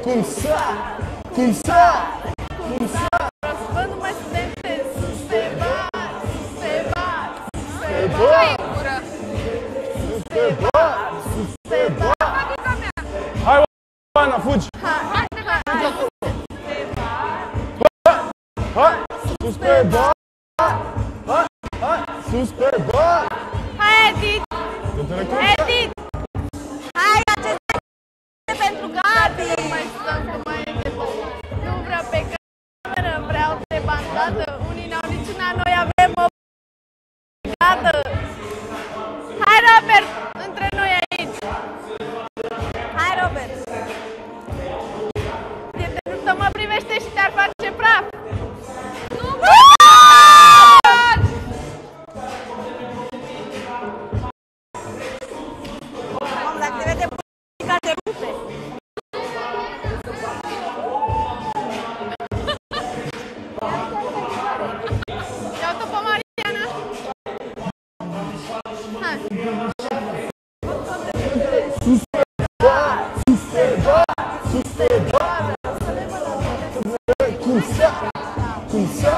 Cum să? Bă, nu mai suntem se bat. Hai, Oana, fugi! Hai. Hai! Sus pe bat! Hai! Sus pe bat! Hai, Edit! Hai, acesta pentru Gabi! Nu mai stăm, că mai e de bun. Nu vreau pe cameră, vreau de bandată. Unii n-au niciuna, noi avem o bandată. Hai, Robert, între noi aici. Hai, Robert. Prietenul tău mă privește și te-ar face praf. Nu mă! Mamă, dacă te vede ca te rupe. Ia-o-te pe Mariana. Hai. Cum să?